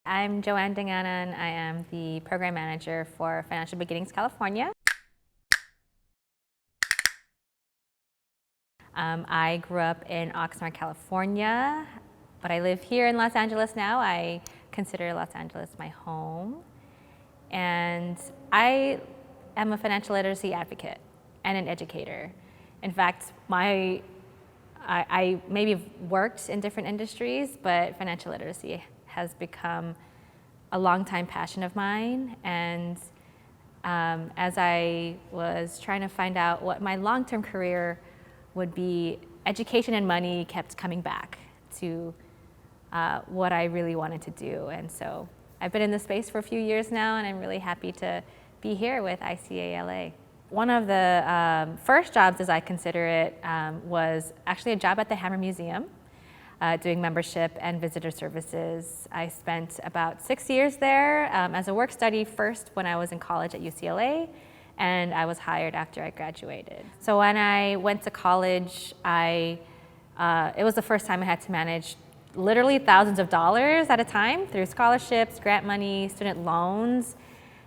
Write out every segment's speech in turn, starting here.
I'm Joanne Danganan. I am the program manager for Financial Beginnings California. I grew up in Oxnard, California, but I live here in Los Angeles now. I consider Los Angeles my home. And I am a financial literacy advocate and an educator. In fact, I maybe have worked in different industries, but financial literacy has become a longtime passion of mine. And as I was trying to find out what my long-term career would be, education and money kept coming back to what I really wanted to do. And so I've been in this space for a few years now, and I'm really happy to be here with ICALA. One of the first jobs, as I consider it, was actually a job at the Hammer Museum, doing membership and visitor services. I spent about 6 years there as a work study first when I was in college at UCLA, and I was hired after I graduated. So when I went to college, it was the first time I had to manage literally thousands of dollars at a time through scholarships, grant money, student loans.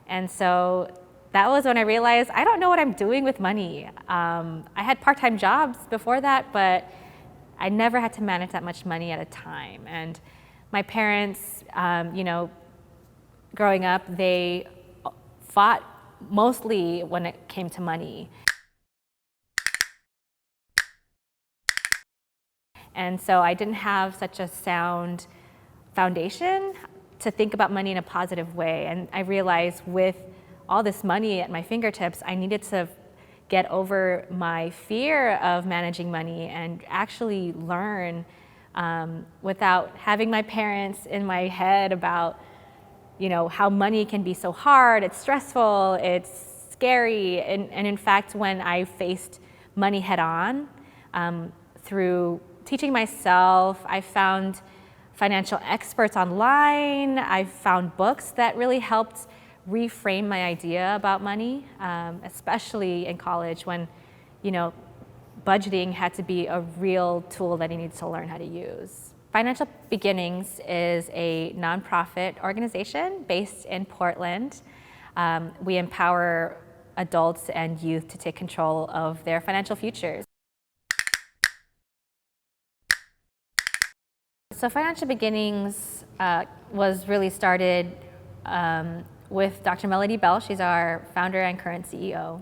And so that was when I realized I don't know what I'm doing with money. I had part-time jobs before that, but I never had to manage that much money at a time. And my parents, growing up, they fought mostly when it came to money. And so I didn't have such a sound foundation to think about money in a positive way. And I realized with all this money at my fingertips, I needed to get over my fear of managing money and actually learn without having my parents in my head about how money can be so hard, it's stressful, it's scary. And in fact, when I faced money head on, through teaching myself, I found financial experts online, I found books that really helped reframe my idea about money, especially in college when, budgeting had to be a real tool that I needed to learn how to use. Financial Beginnings is a nonprofit organization based in Portland. We empower adults and youth to take control of their financial futures. So Financial Beginnings was really started with Dr. Melody Bell. She's our founder and current CEO.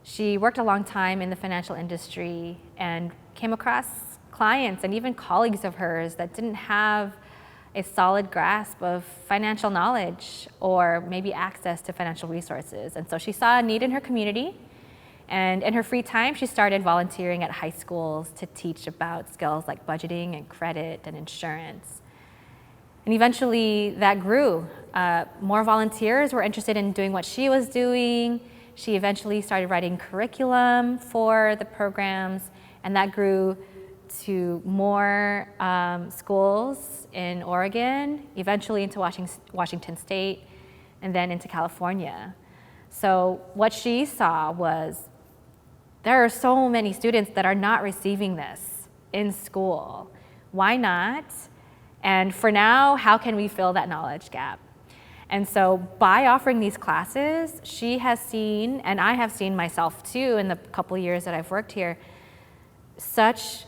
She worked a long time in the financial industry and came across clients and even colleagues of hers that didn't have a solid grasp of financial knowledge or maybe access to financial resources. And so she saw a need in her community, and in her free time, she started volunteering at high schools to teach about skills like budgeting and credit and insurance. And eventually that grew. More volunteers were interested in doing what she was doing. She eventually started writing curriculum for the programs, and that grew to more schools in Oregon, eventually into Washington State, and then into California. So what she saw was there are so many students that are not receiving this in school. Why not? And for now, how can we fill that knowledge gap? And so by offering these classes, she has seen, and I have seen myself too in the couple years that I've worked here, such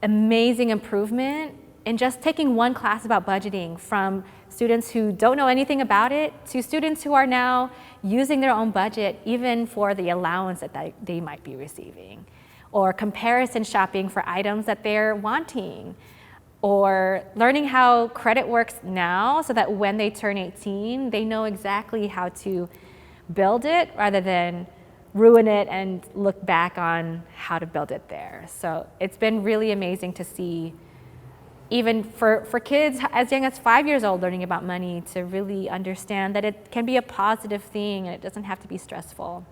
amazing improvement in just taking one class about budgeting, from students who don't know anything about it to students who are now using their own budget even for the allowance that they might be receiving, or comparison shopping for items that they're wanting, or learning how credit works now so that when they turn 18, they know exactly how to build it rather than ruin it and look back on how to build it there. So it's been really amazing to see, even for kids as young as 5 years old, learning about money, to really understand that it can be a positive thing and it doesn't have to be stressful.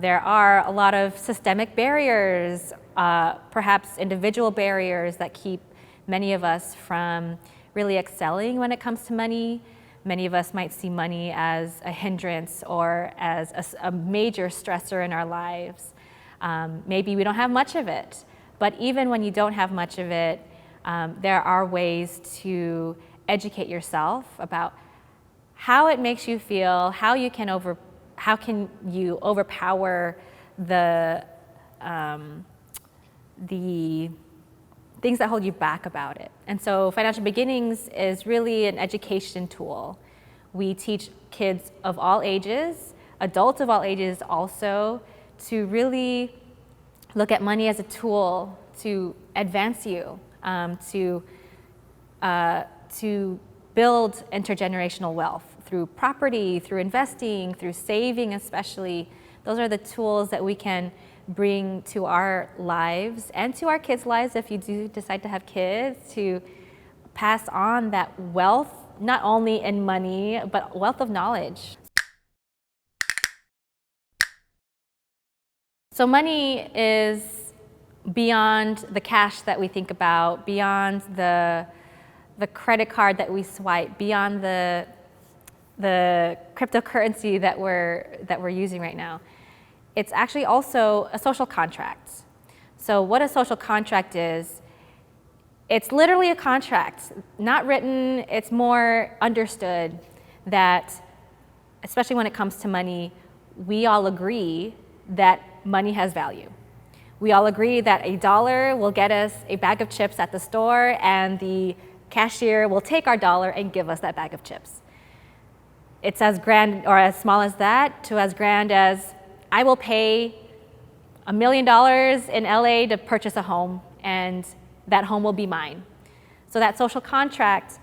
There are a lot of systemic barriers, perhaps individual barriers that keep many of us from really excelling when it comes to money. Many of us might see money as a hindrance or as a major stressor in our lives. Maybe we don't have much of it, but even when you don't have much of it, there are ways to educate yourself about how it makes you feel, how can you overpower the things that hold you back about it. And so Financial Beginnings is really an education tool. We teach kids of all ages, adults of all ages also, to really look at money as a tool to advance you, to build intergenerational wealth through property, through investing, through saving especially. Those are the tools that we can bring to our lives and to our kids' lives if you do decide to have kids, to pass on that wealth, not only in money, but wealth of knowledge. So money is beyond the cash that we think about, beyond the credit card that we swipe, beyond the cryptocurrency that we're using right now. It's actually also a social contract. So what a social contract is, it's literally a contract, not written, it's more understood that, especially when it comes to money, we all agree that money has value. We all agree that $1 will get us a bag of chips at the store, and the cashier will take our dollar and give us that bag of chips. It's as grand or as small as that to as grand as I will pay $1 million in LA to purchase a home, and that home will be mine. So that social contract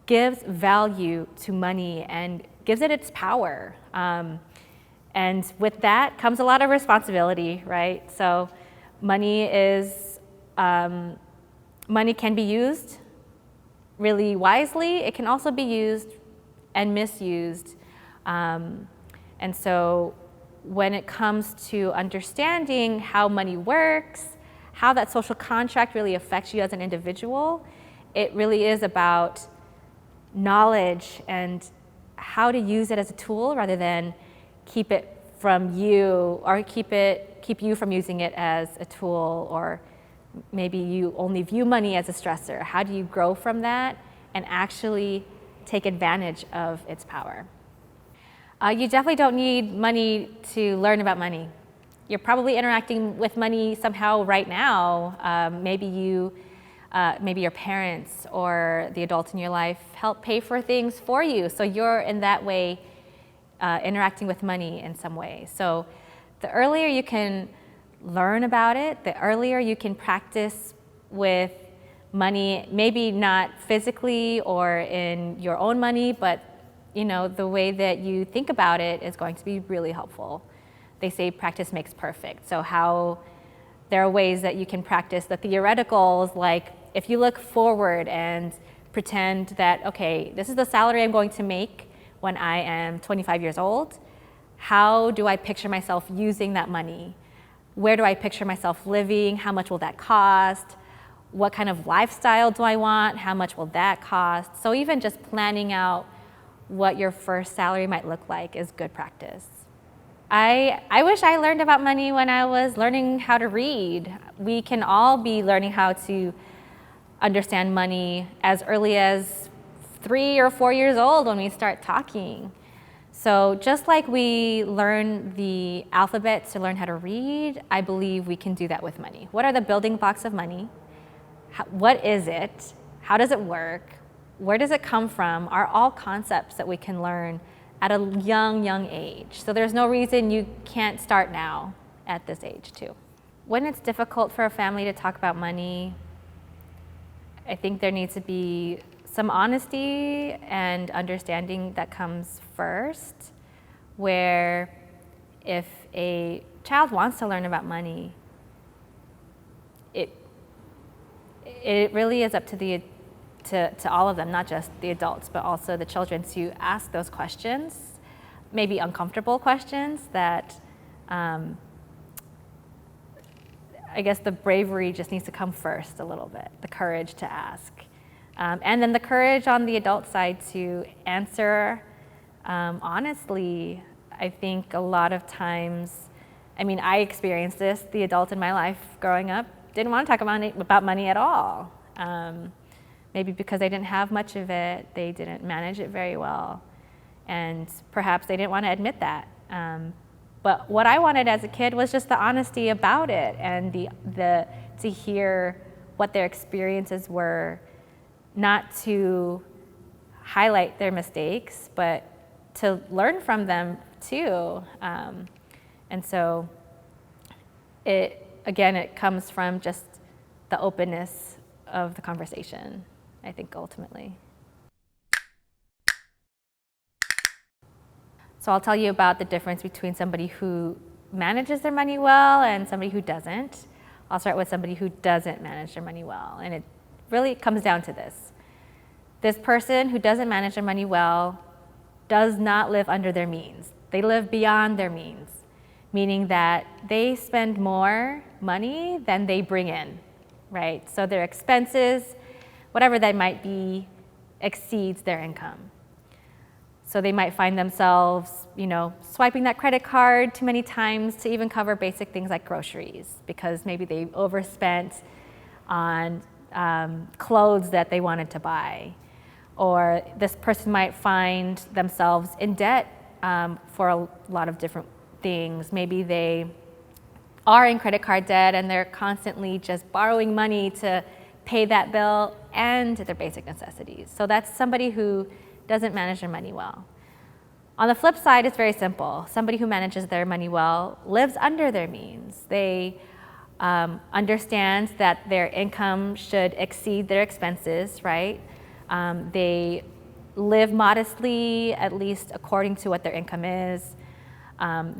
gives value to money and gives it its power. And with that comes a lot of responsibility, right? So money can be used really wisely. It can also be used and misused. And so when it comes to understanding how money works, how that social contract really affects you as an individual, it really is about knowledge and how to use it as a tool rather than keep it from you, or keep you from using it as a tool, or maybe you only view money as a stressor. How do you grow from that and actually take advantage of its power? You definitely don't need money to learn about money. You're probably interacting with money somehow right now. Maybe your parents or the adults in your life help pay for things for you. So you're in that way interacting with money in some way. So the earlier you can learn about it, the earlier you can practice with money, maybe not physically or in your own money, but the way that you think about it is going to be really helpful. They say practice makes perfect. So there are ways that you can practice the theoreticals, like if you look forward and pretend that, okay, this is the salary I'm going to make when I am 25 years old. How do I picture myself using that money? Where do I picture myself living? How much will that cost? What kind of lifestyle do I want? How much will that cost? So even just planning out what your first salary might look like is good practice. I wish I learned about money when I was learning how to read. We can all be learning how to understand money as early as 3 or 4 years old when we start talking. So just like we learn the alphabet to learn how to read, I believe we can do that with money. What are the building blocks of money? What is it? How does it work? Where does it come from? Are all concepts that we can learn at a young age. So there's no reason you can't start now at this age too. When it's difficult for a family to talk about money, I think there needs to be some honesty and understanding that comes first, where if a child wants to learn about money, it really is up to to all of them, not just the adults, but also the children, to ask those questions, maybe uncomfortable questions that I guess the bravery just needs to come first a little bit, the courage to ask. And then the courage on the adult side to answer honestly. I think a lot of times, I experienced this, the adult in my life growing up didn't want to talk about money at all. Maybe because they didn't have much of it, they didn't manage it very well. And perhaps they didn't want to admit that. But what I wanted as a kid was just the honesty about it, and to hear what their experiences were, not to highlight their mistakes, but to learn from them too. And so it comes from just the openness of the conversation, I think, ultimately. So I'll tell you about the difference between somebody who manages their money well and somebody who doesn't. I'll start with somebody who doesn't manage their money well, and it really comes down to this. This person who doesn't manage their money well does not live under their means. They live beyond their means, meaning that they spend more money than they bring in, right? So their expenses, whatever that might be, exceeds their income. So they might find themselves, swiping that credit card too many times to even cover basic things like groceries, because maybe they overspent on clothes that they wanted to buy. Or this person might find themselves in debt for a lot of different things. Maybe they are in credit card debt and they're constantly just borrowing money to pay that bill and their basic necessities. So that's somebody who doesn't manage their money well. On the flip side, it's very simple. Somebody who manages their money well lives under their means. They understand that their income should exceed their expenses, right? They live modestly, at least according to what their income is.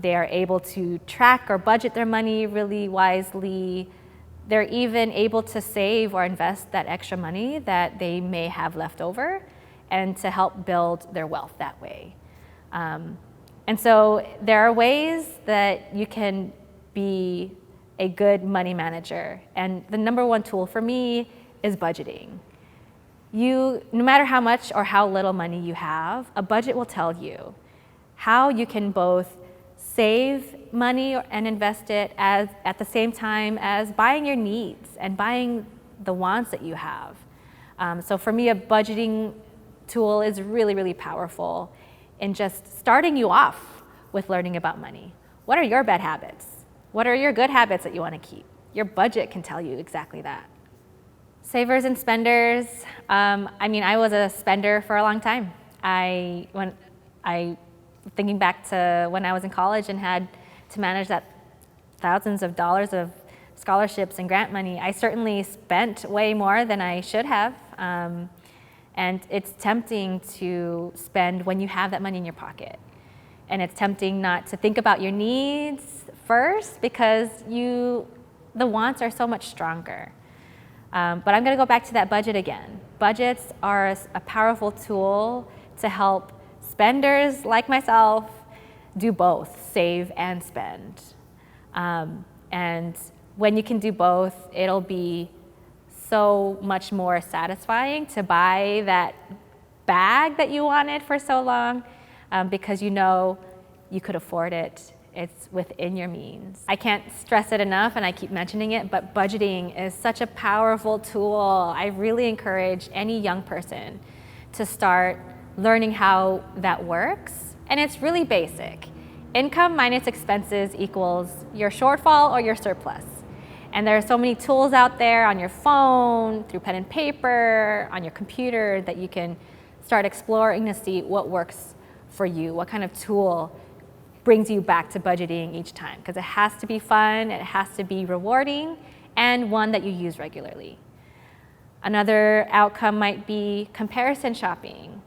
They are able to track or budget their money really wisely. They're even able to save or invest that extra money that they may have left over, and to help build their wealth that way. And so there are ways that you can be a good money manager. And the number one tool for me is budgeting. No matter how much or how little money you have, a budget will tell you how you can both save money and invest it at the same time as buying your needs and buying the wants that you have. So for me, a budgeting tool is really, really powerful in just starting you off with learning about money. What are your bad habits? What are your good habits that you want to keep? Your budget can tell you exactly that. Savers and spenders. I was a spender for a long time. Thinking back to when I was in college and had to manage that thousands of dollars of scholarships and grant money, I certainly spent way more than I should have. And it's tempting to spend when you have that money in your pocket. And it's tempting not to think about your needs first, because the wants are so much stronger. But I'm gonna go back to that budget again. Budgets are a powerful tool to help spenders like myself do both, save and spend. And when you can do both, it'll be so much more satisfying to buy that bag that you wanted for so long, because you could afford it. It's within your means. I can't stress it enough, and I keep mentioning it, but budgeting is such a powerful tool. I really encourage any young person to start learning how that works. And it's really basic. Income minus expenses equals your shortfall or your surplus. And there are so many tools out there on your phone, through pen and paper, on your computer, that you can start exploring to see what works for you, what kind of tool brings you back to budgeting each time, because it has to be fun, it has to be rewarding, and one that you use regularly. Another outcome might be comparison shopping.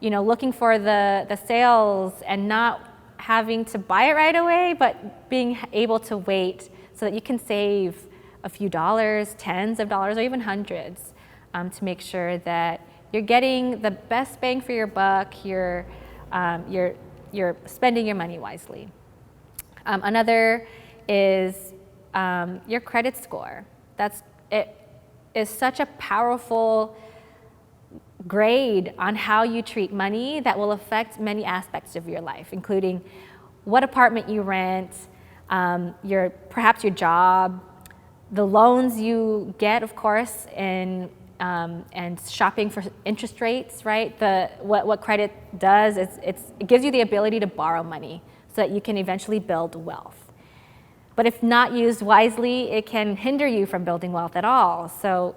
Looking for the sales and not having to buy it right away, but being able to wait so that you can save a few dollars, tens of dollars, or even hundreds, to make sure that you're getting the best bang for your buck, you're spending your money wisely. Another is your credit score. It is such a powerful grade on how you treat money that will affect many aspects of your life, including what apartment you rent, perhaps your job, the loans you get, of course, in and shopping for interest rates, right? What credit does is it gives you the ability to borrow money so that you can eventually build wealth. But if not used wisely, it can hinder you from building wealth at all. So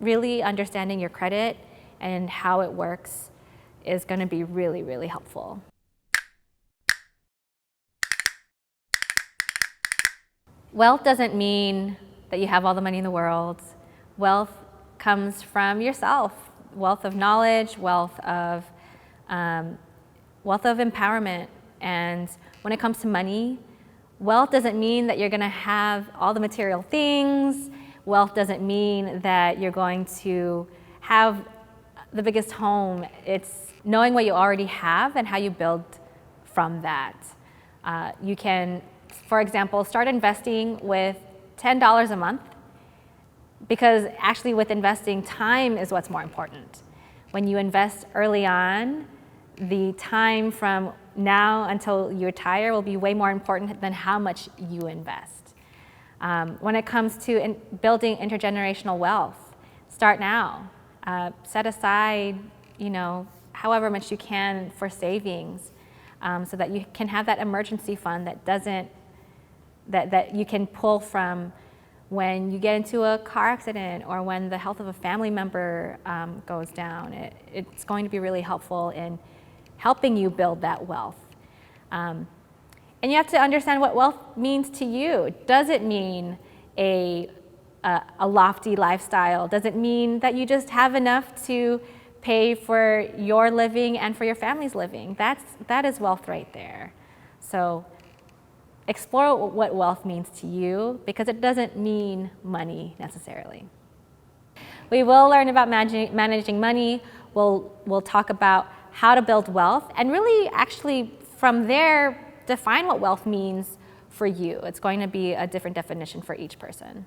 really understanding your credit and how it works is going to be really, really helpful. Wealth doesn't mean that you have all the money in the world. Wealth comes from yourself. Wealth of knowledge, wealth of empowerment. And when it comes to money, wealth doesn't mean that you're going to have all the material things. Wealth doesn't mean that you're going to have the biggest home. It's knowing what you already have and how you build from that. You can, for example, start investing with $10 a month, because actually with investing, time is what's more important. When you invest early on, the time from now until you retire will be way more important than how much you invest. When it comes to building intergenerational wealth, start now. Set aside, however much you can for savings, so that you can have that emergency fund that you can pull from when you get into a car accident or when the health of a family member goes down. It's going to be really helpful in helping you build that wealth. And you have to understand what wealth means to you. Does it mean a lofty lifestyle? Does it mean that you just have enough to pay for your living and for your family's living? That is wealth right there. So explore what wealth means to you, because it doesn't mean money necessarily. We will learn about managing money. We'll talk about how to build wealth, and really actually from there define what wealth means for you. It's going to be a different definition for each person.